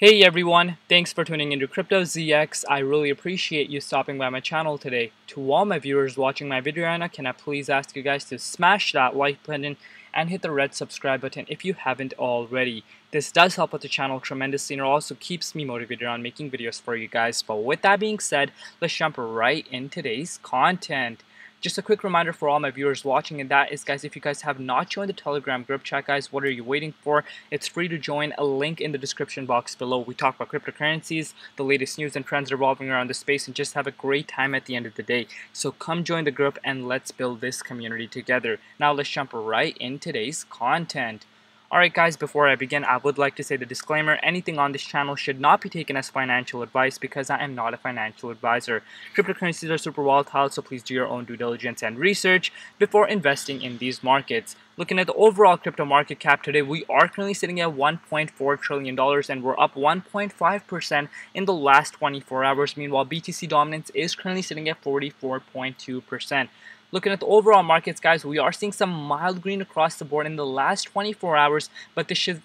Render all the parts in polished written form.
Hey everyone, thanks for tuning into Crypto ZX. I really appreciate you stopping by my channel today. To all my viewers watching my video right now, can I please ask you guys to smash that like button and hit the red subscribe button if you haven't already. This does help out the channel tremendously and it also keeps me motivated on making videos for you guys. But with that being said, let's jump right in today's content. Just a quick reminder for all my viewers watching, and that is, guys, if you guys have not joined the Telegram group chat, guys, what are you waiting for? It's free to join. A link in the description box below. We talk about cryptocurrencies, the latest news and trends revolving around the space, and just have a great time at the end of the day. So come join the group and let's build this community together. Now let's jump right in today's content. Alright guys, before I begin, I would like to say the disclaimer, anything on this channel should not be taken as financial advice because I am not a financial advisor. Cryptocurrencies are super volatile, so please do your own due diligence and research before investing in these markets. Looking at the overall crypto market cap today, we are currently sitting at $1.4 trillion and we're up 1.5% in the last 24 hours. Meanwhile, BTC dominance is currently sitting at 44.2%. Looking at the overall markets, guys, we are seeing some mild green across the board in the last 24 hours, but this should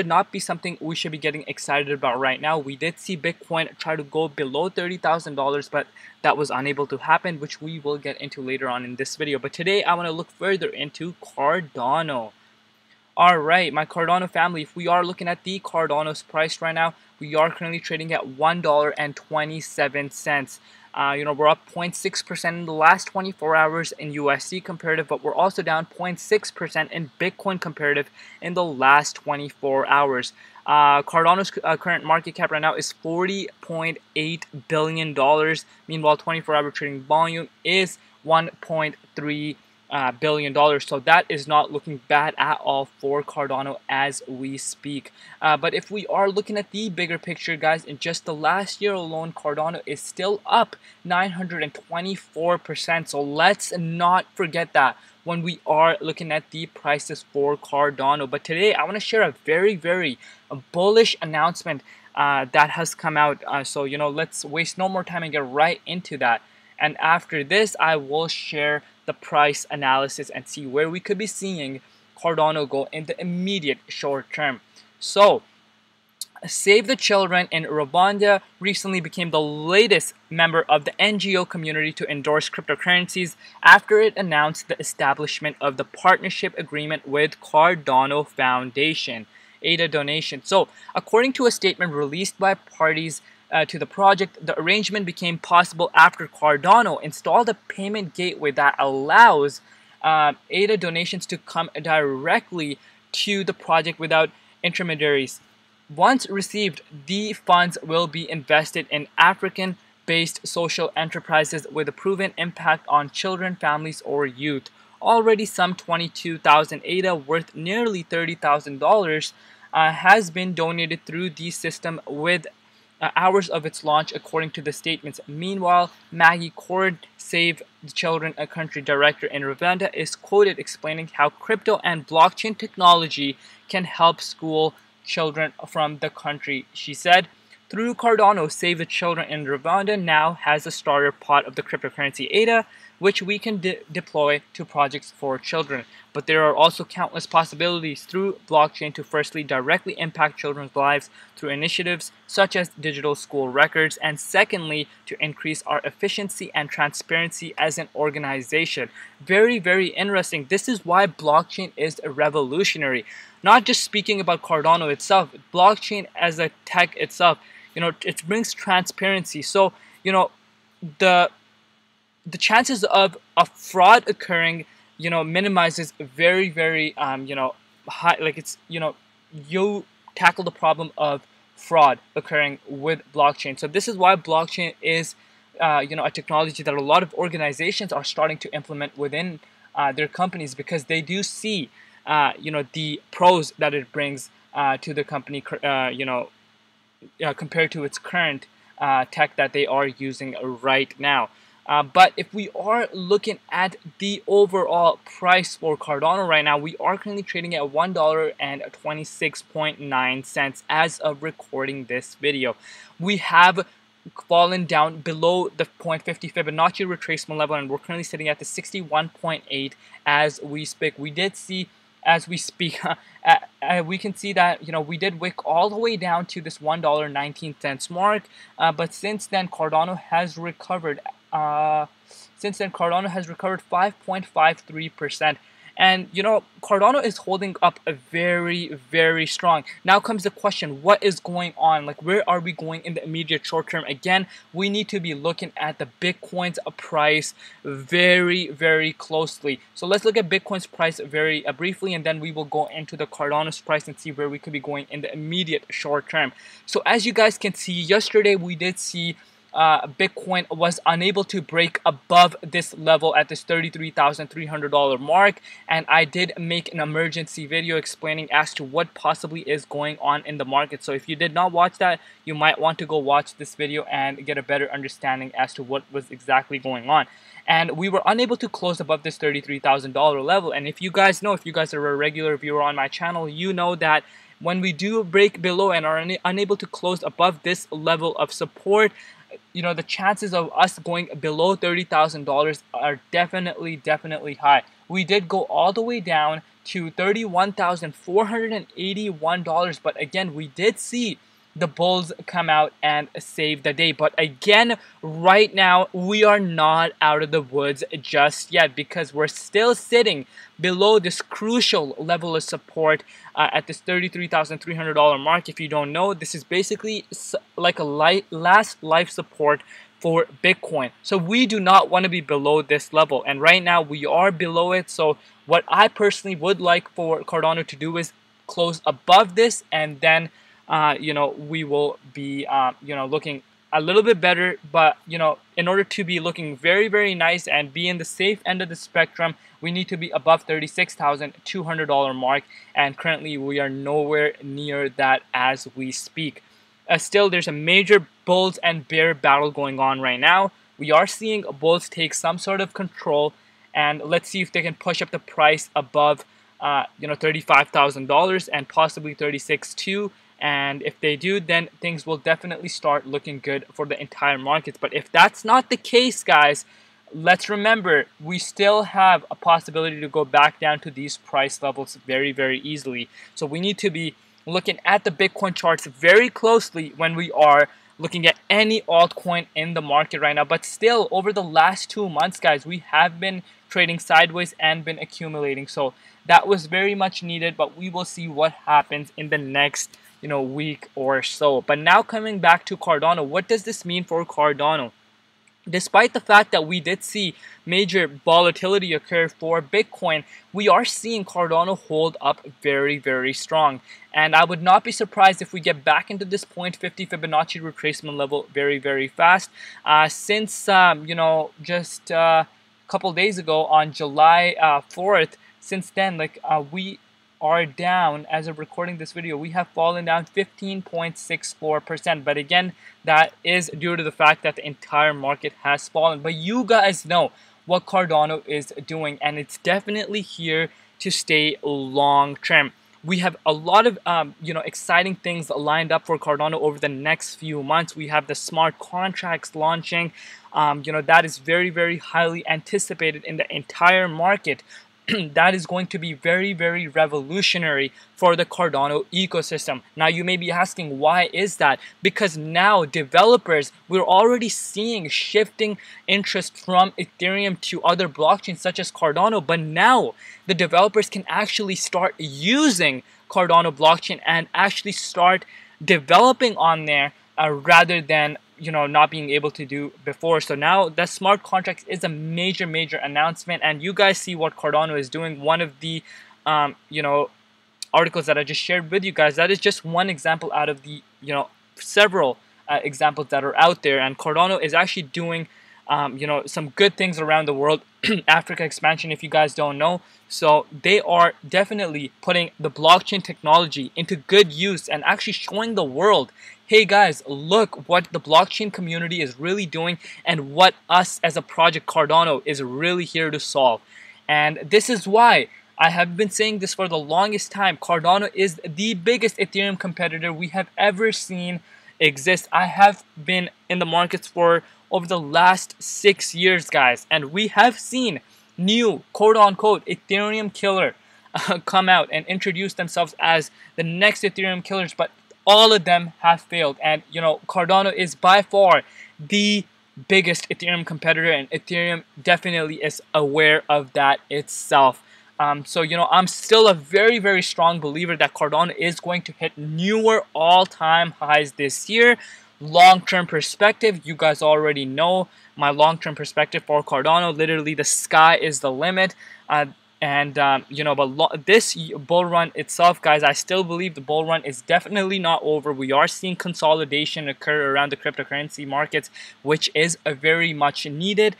not be something we should be getting excited about right now. We did see Bitcoin try to go below $30,000, but that was unable to happen, which we will get into later on in this video. But today, I want to look further into Cardano. Alright, my Cardano family, if we are looking at the Cardano's price right now, we are currently trading at $1.27. We're up 0.6% in the last 24 hours in USD comparative, but we're also down 0.6% in Bitcoin comparative in the last 24 hours. Cardano's current market cap right now is $40.8 billion. Meanwhile, 24-hour trading volume is $1.3 billion. So that is not looking bad at all for Cardano as we speak. But if we are looking at the bigger picture, guys, in just the last year alone, Cardano is still up 924%. So let's not forget that when we are looking at the prices for Cardano. But today I want to share a very bullish announcement that has come out. So let's waste no more time and get right into that. And after this, I will share the price analysis and see where we could be seeing Cardano go in the immediate short term. So, Save the Children in Rwanda recently became the latest member of the NGO community to endorse cryptocurrencies after it announced the establishment of the partnership agreement with Cardano Foundation ADA donation. So, according to a statement released by parties to the project, the arrangement became possible after Cardano installed a payment gateway that allows ADA donations to come directly to the project without intermediaries. Once received, the funds will be invested in African-based social enterprises with a proven impact on children, families, or youth. Already some 22,000 ADA worth nearly $30,000 has been donated through the system with hours of its launch, according to the statements. Meanwhile, Maggie Cord, Save the Children, a country director in Rwanda, is quoted explaining how crypto and blockchain technology can help school children from the country. She said, through Cardano, Save the Children in Rwanda now has a starter pot of the cryptocurrency ADA, which we can deploy to projects for children. But there are also countless possibilities through blockchain to firstly directly impact children's lives through initiatives such as digital school records, and secondly to increase our efficiency and transparency as an organization. Very interesting. This is why blockchain is revolutionary. Not just speaking about Cardano itself, blockchain as a tech itself, it brings transparency. So, the chances of a fraud occurring, minimizes very high. Like it's, you tackle the problem of fraud occurring with blockchain. So this is why blockchain is, a technology that a lot of organizations are starting to implement within their companies, because they do see, the pros that it brings to the company, compared to its current tech that they are using right now. But if we are looking at the overall price for Cardano right now, we are currently trading at $1.26.9 as of recording this video. We have fallen down below the 0.50 Fibonacci retracement level, and we're currently sitting at the 61.8 as we speak. We did see, as we speak, we can see that we did wick all the way down to this $1.19 mark, but since then Cardano has recovered. Cardano has recovered 5.53%. And Cardano is holding up a very strong. Now comes the question, what is going on? Like, where are we going in the immediate short term? Again, we need to be looking at the Bitcoin's price very closely. So let's look at Bitcoin's price very briefly, and then we will go into the Cardano's price and see where we could be going in the immediate short term. So as you guys can see, yesterday we did see Bitcoin was unable to break above this level at this $33,300 mark, and I did make an emergency video explaining as to what possibly is going on in the market. So if you did not watch that, you might want to go watch this video and get a better understanding as to what was exactly going on. And we were unable to close above this $33,000 level. And if you guys know, if you guys are a regular viewer on my channel, you know that when we do break below and are unable to close above this level of support, the chances of us going below $30,000 are definitely high. We did go all the way down to $31,481, but again, we did see the bulls come out and save the day. But again, right now, we are not out of the woods just yet, because we're still sitting below this crucial level of support at this $33,300 mark. If you don't know, this is basically like a last life support for Bitcoin. So we do not want to be below this level, and right now we are below it. So what I personally would like for Cardano to do is close above this, and then we will be looking a little bit better. But in order to be looking very nice and be in the safe end of the spectrum, we need to be above $36,200 mark, and currently we are nowhere near that as we speak. Still, there's a major bulls and bear battle going on right now. We are seeing bulls take some sort of control, and let's see if they can push up the price above $35,000 and possibly $36,200. And if they do, then things will definitely start looking good for the entire market. But if that's not the case, guys, let's remember, we still have a possibility to go back down to these price levels very easily. So we need to be looking at the Bitcoin charts very closely when we are looking at any altcoin in the market right now. But still, over the last 2 months, guys, we have been trading sideways and been accumulating. So that was very much needed, but we will see what happens in the next week or so. But now coming back to Cardano, what does this mean for Cardano? Despite the fact that we did see major volatility occur for Bitcoin, we are seeing Cardano hold up very strong. And I would not be surprised if we get back into this 0.50 Fibonacci retracement level very fast. Since just a couple days ago on July 4th, since then, we are down. As of recording this video, we have fallen down 15.64%. But again, that is due to the fact that the entire market has fallen. But you guys know what Cardano is doing, and it's definitely here to stay long term. We have a lot of exciting things lined up for Cardano over the next few months. We have the smart contracts launching. That is very highly anticipated in the entire market. That is going to be very revolutionary for the Cardano ecosystem. Now you may be asking, why is that? Because now developers, we're already seeing shifting interest from Ethereum to other blockchains such as Cardano, but now the developers can actually start using Cardano blockchain and actually start developing on there rather than not being able to do before. So now the smart contracts is a major announcement, and you guys see what Cardano is doing. One of the articles that I just shared with you guys, that is just one example out of the several examples that are out there. And Cardano is actually doing some good things around the world. Africa expansion, if you guys don't know. So they are definitely putting the blockchain technology into good use and actually showing the world, hey guys, look what the blockchain community is really doing and what us as a project Cardano is really here to solve. And this is why I have been saying this for the longest time. Cardano is the biggest Ethereum competitor we have ever seen exist. I have been in the markets for over the last 6 years, guys, and we have seen new quote-unquote Ethereum killer come out and introduce themselves as the next Ethereum killers, but all of them have failed. And Cardano is by far the biggest Ethereum competitor, and Ethereum definitely is aware of that itself. So I'm still a very, very strong believer that Cardano is going to hit newer all-time highs this year. Long-term perspective, you guys already know my long-term perspective for Cardano. Literally, the sky is the limit. But this bull run itself, guys, I still believe the bull run is definitely not over. We are seeing consolidation occur around the cryptocurrency markets, which is very much needed.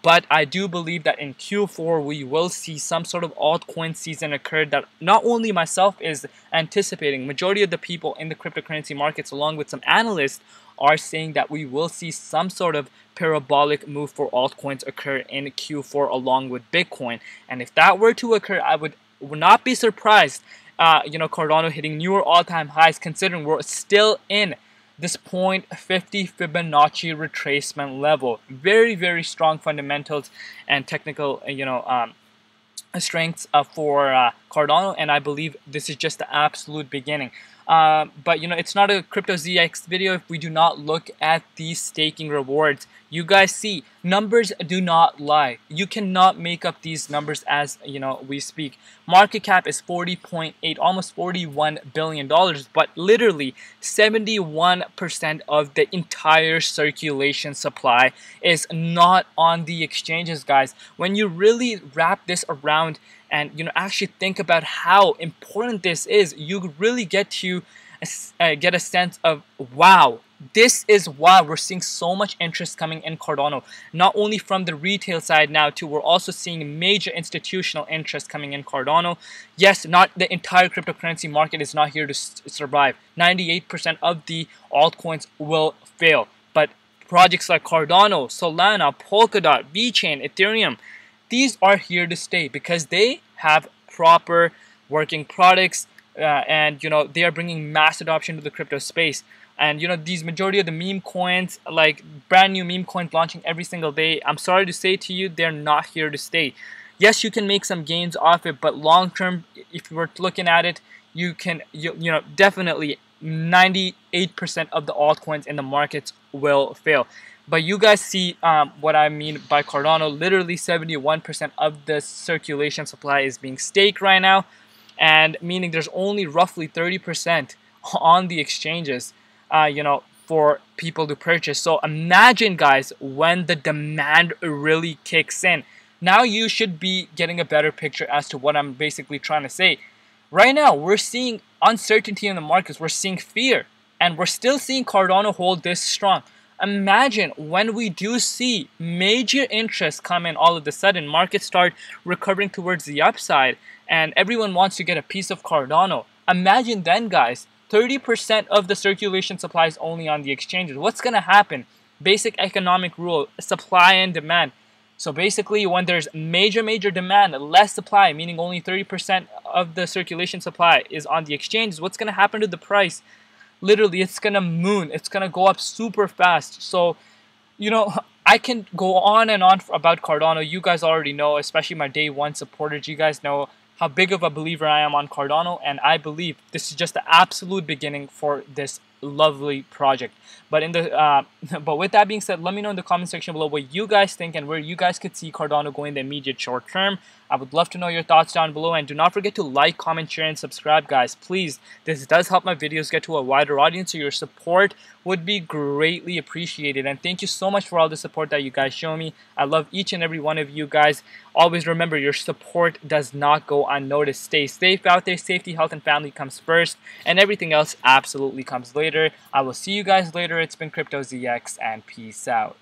But I do believe that in Q4 we will see some sort of altcoin season occur that not only myself is anticipating. Majority of the people in the cryptocurrency markets, along with some analysts, are saying that we will see some sort of parabolic move for altcoins occur in Q4 along with Bitcoin. And if that were to occur, I would not be surprised, Cardano hitting newer all-time highs, considering we're still in this 0.50 Fibonacci retracement level. Very, very strong fundamentals and technical, strengths for Cardano, and I believe this is just the absolute beginning. But it's not a Crypto ZX video if we do not look at these staking rewards. You guys see, numbers do not lie. You cannot make up these numbers as we speak. Market cap is 40.8, almost $41 billion, but literally 71% of the entire circulation supply is not on the exchanges, guys. When you really wrap this around and actually think about how important this is, you really get to get a sense of, wow, this is why we're seeing so much interest coming in Cardano. Not only from the retail side now too, we're also seeing major institutional interest coming in Cardano. Yes, not the entire cryptocurrency market is not here to survive. 98% of the altcoins will fail, but projects like Cardano, Solana, Polkadot, VeChain, Ethereum, these are here to stay because they have proper working products, and they are bringing mass adoption to the crypto space. And these majority of the meme coins, like brand new meme coins launching every single day, I'm sorry to say to you, they're not here to stay. Yes, you can make some gains off it, but long term, if you were looking at it, you can definitely 98% of the altcoins in the markets will fail. But you guys see what I mean by Cardano. Literally 71% of the circulation supply is being staked right now, and meaning there's only roughly 30% on the exchanges, for people to purchase. So imagine, guys, when the demand really kicks in. Now you should be getting a better picture as to what I'm basically trying to say. Right now, we're seeing uncertainty in the markets. We're seeing fear, and we're still seeing Cardano hold this strong. Imagine when we do see major interest come in, all of a sudden markets start recovering towards the upside and everyone wants to get a piece of Cardano. Imagine then, guys, 30% of the circulation supply is only on the exchanges. What's going to happen? Basic economic rule, supply and demand. So basically, when there's major demand, less supply, meaning only 30% of the circulation supply is on the exchanges, what's going to happen to the price? Literally, it's going to moon. It's going to go up super fast. So, I can go on and on about Cardano. You guys already know, especially my day one supporters. You guys know how big of a believer I am on Cardano. And I believe this is just the absolute beginning for this lovely project. But but with that being said, let me know in the comment section below what you guys think and where you guys could see Cardano going in the immediate short term. I would love to know your thoughts down below, and do not forget to like, comment, share, and subscribe, guys. Please, this does help my videos get to a wider audience, so your support would be greatly appreciated. And thank you so much for all the support that you guys show me. I love each and every one of you guys. Always remember, your support does not go unnoticed. Stay safe out there. Safety, health, and family comes first, and everything else absolutely comes later. I will see you guys later. It's been Crypto ZX, and peace out.